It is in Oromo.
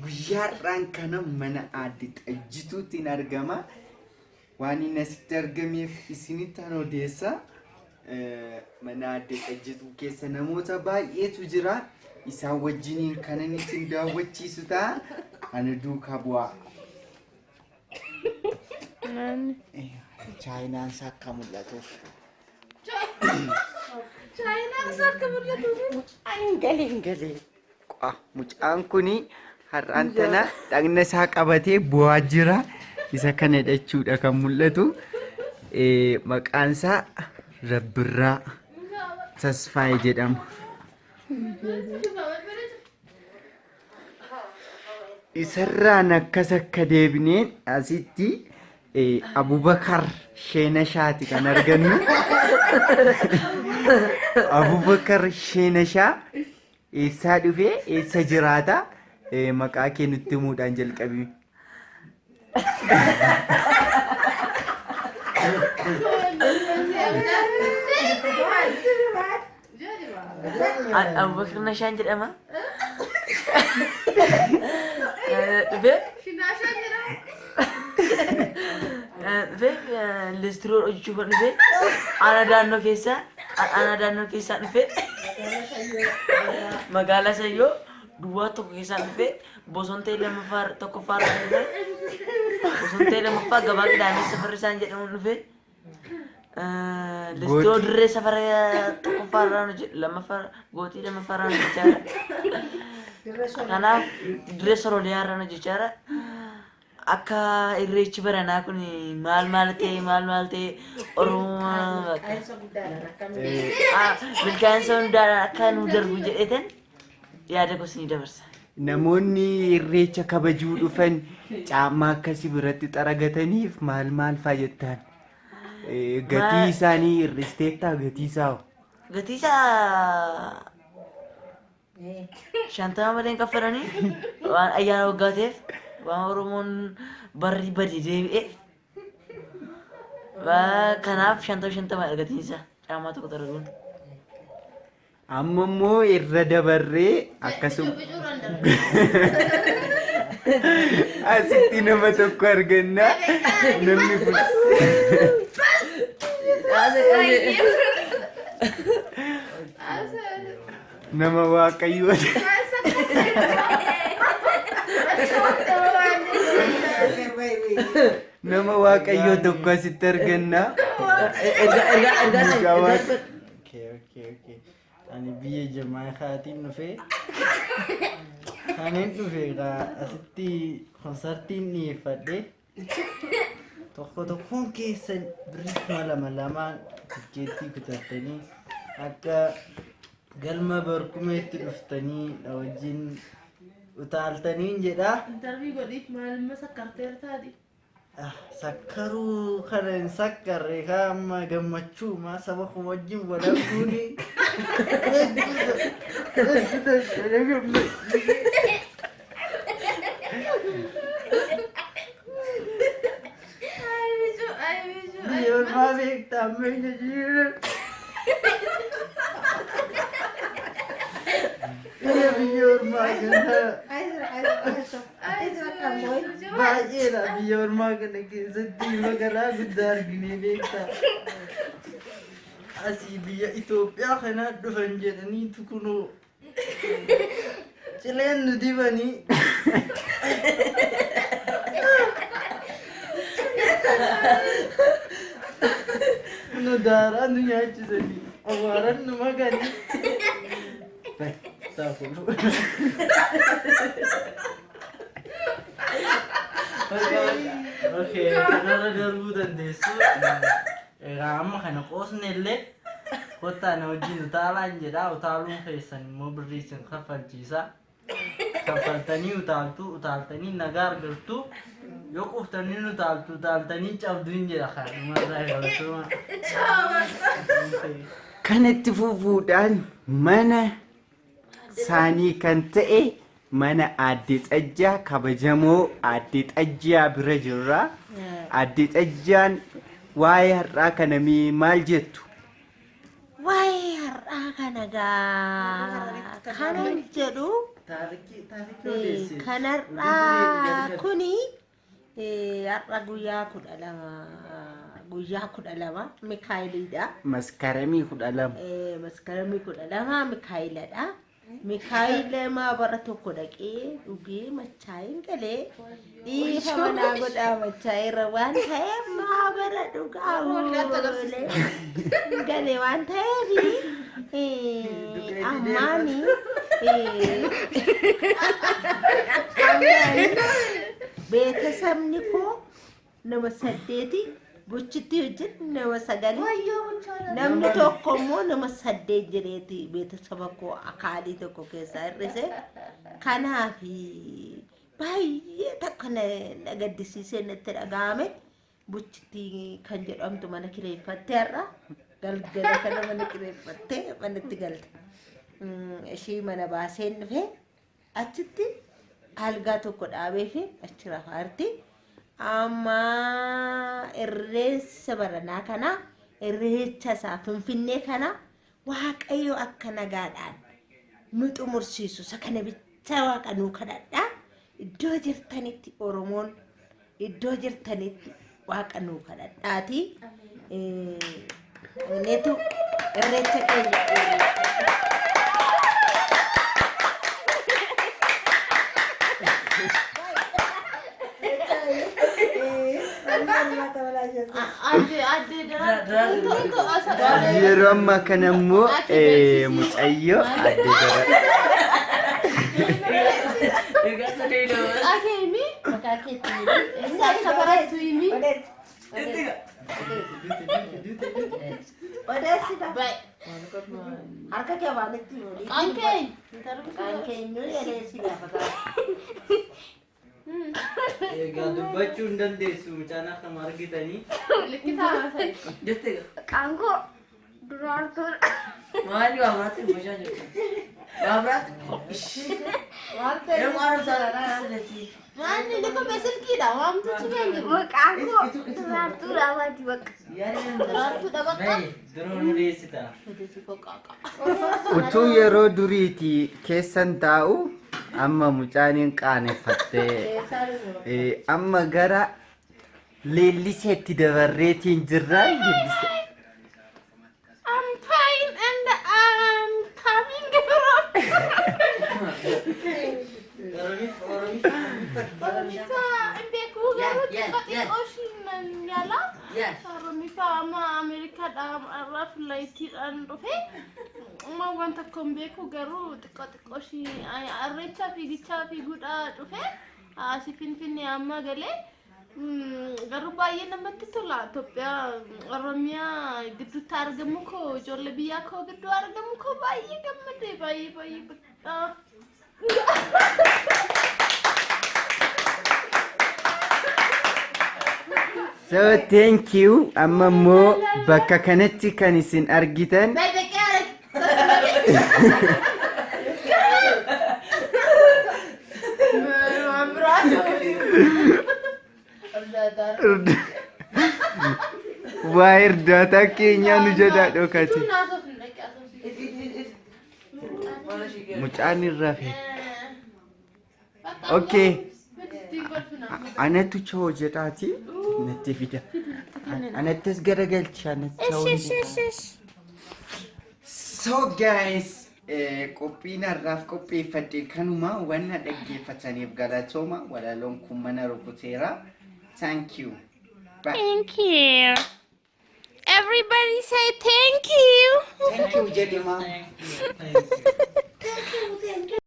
guyyaadhaan kana mana aadde xajjituutiin argama. Waan inni asitti argameef isinitti odeessa. Mana aadde xajjituu keessa namoota baay'eetu jira. Isaan wajjiniin kan inni isin daawwachiisu ta'a. Ana duukaa bu'aa. Chaayinaan isaa akka mul'atuuf. Chaayinaan isaa akka mul'atuuf. Hin galee. Mucaan kuni har'aan tana dhagna isaa qabatee bu'aa jira. Isa kana jechuudha kan mul'atu. Maqaan isaa Rabbirraa Tasfaayee jedhama. Isarraan akkas akka deebineen asitti Abubakar Sheenashaati kan argannu. Abubakar Sheenashaa eessaa dhufee eessa jiraata? Maqaa kee nutti himuudhaan jalqabi. Abubakar Nashaan jedhama. Listiroo hojjechuuf dhufe ana daannoo keessaa dhufe magaalaa Sayyoo duwwaa tokko keessaa dhufe Bosontee tokkoffaarraa dhufe Bosontee lammaffaa gabaa Qidaamee safarri isaan jedhamuun dhufe Listiroo dirree safara tokkoffaarraa lammaffaa gootii lammaffaarraa hojjechaadha. Kanaaf dirree Sorooliyaarraa hojjechaadha. Akka irreechi baranaa kun maal ta'e Oromoo milkaa'insa hundaadhaan akka nu darbu jedheetan yaada gosa dabarsa. Namoonni irreecha kabajuu dhufan caammaa akkasii biratti xaragataniif maal faa jettaan? Gatii isaanii irristeettaa gatii isaa? Gatii isaa 50 malee hin kaffalanii waan ayyaana waggaa ta'eef. Waan Oromoon barri badii deebi'e kanaaf 50 gatiin isaa caammaa tokko xaraguun. Amma immoo irra dabarree akkasuma asitti nama tokko arganna. Namni kun nama Waaqayyoo. Nama Waaqayyoo tokko asitti arganna. Ani biyya Jamaayikaatiin dhufee kanneen dhufee asitti konsertiin dhiyeeffadhe tokkoon keessan birrii lama tikeettii kutattanii akka galma barkumeetti dhuftanii wajjin utaaltaniin jedha. Darbii godhiif maalummaa sakkarteera taati. Sakkaruu kana hin sakkarre amma gammachuu maa saba kun wajjin walakkuuni. Biyyoon maa beektaa ammayya jiru. Biyyoon maa kana. Baay'eedha biyya ormaa kana keessatti magaalaa guddaa arginee beektaa. Asii biyya Itoophiyaa kana dhufan jedhaniitu kunoo cileen nu dibanii. Nu daaraa nu nyaachisanii awwaaran nu maganii. Saafuu. Okay, kanarra darbuu dandeessu. Amma kana qoosne illee kottaa na wajjin utaalaan jedha. Utaaluun keessan immoo birrii isin kaffalchiisa. Kaffaltanii utaaltanii nagaa argattu. Yoo quuftanii utaaltanii cabduun jedha kaadhumarraa eegaltuma. Kanatti fufuudhaan mana isaanii kan ta'e mana aadde Xajjaa kabajamoo aadde Xajjaa bira jirra. Aadde Xajjaan waa'ee har'aa kana maal jettu? Waa'ee har'aa kana kanan jedhu Taarikii odeessi. Kanarraa kuni har'a guyyaa kudha lama Mikaayiliidha. Maskaramii 12. Maskaramii 12 Mikaayiladha. Mikaayila maabara tokko dhaqee dhugee machaayin galee dhiifa manaa godhaa machaayirra waan ta'eef maabara dhugaa galee waan ta'eef ammaani beekasabni koo nama 8 buchitti hojjet nama 9 namni tokko immoo nama 8 jireeti beekasaba koo akaalii tokko keessaa hir'ise kanaaf baay'ee takka na gaddisiisee natti dhaga'ame buchitti kan jedhamtu mana kireeffattee har'a galgala kana mana kireeffattee manatti galte ishii mana baaseen dhufe achitti algaa tokko dhaabee fi achi rafaarti. Amma irreessa baranaa kana irreecha isaa Finfinnee kana Waaqayyo akka nagaadhaan nu xumursiisu isa kana bicha Waaqa nuu kadhadha. Iddoo jirtanitti Oromoon iddoo jirtanitti Waaqa nuu kadhadhaati. Neetu irreecha keenya Yeroo ammaa kana immoo mucayyoo adde dara. Akemi, makaketi. Isa kabara suimi. Odeessida. Bai. Harka kee baaletti oli. Kankei. Kankei nuri odeessida fakaa. Egaa dubbachuu hin dandeessu mucaan akka argitanii. Likita masai. Jettee Kanko durartur. maali waa biraatti bulchaa jirtu? Waa biraatti? Yeroo maal ta'a jetti? Mani liko mesilkida, wamtu chigengi. Kanko durartur awati bakka. Durartu dabaka. Bayi duroo nu deessita. Utuu yeroo duriiti keessan taa'u amma mucaaniin qaaneffattee amma gara leelliseetti dabarreetiin jirraan leellise. I'm fine and I'm coming from. Oromisa imbeku garu tikati ocean yala. Oromisa ama America da araf laiti andofe. Ma wanta kombeku garu tikati ocean arrecha figicha figuda dofe. Asi Finfinnee amma gale. Garu baay'ee namatti tola. Itoophiyaa Oromiyaa gidduutti argamu koo ijoollee biyyaa koo gidduu argamu koo baay'ee gammadee baay'ee badhaa. So thank you. Amma immoo bakka kanatti kan isin argitan waa irdaataa keenyaa nu jedhaa dhokate. Mucaan irraa fe. Okay. Anatu choo jedhaati natti fida. Anattis garagalcha anatti choo. So guys, qophiin har'aaf qopheeffadhe kanuma wanna dhaggeeffataniif galatooma walaloon kun mana rukuteera. Thank you. Bye. Thank you. Everybody say thank you. Thank you, Jedima. Thank you.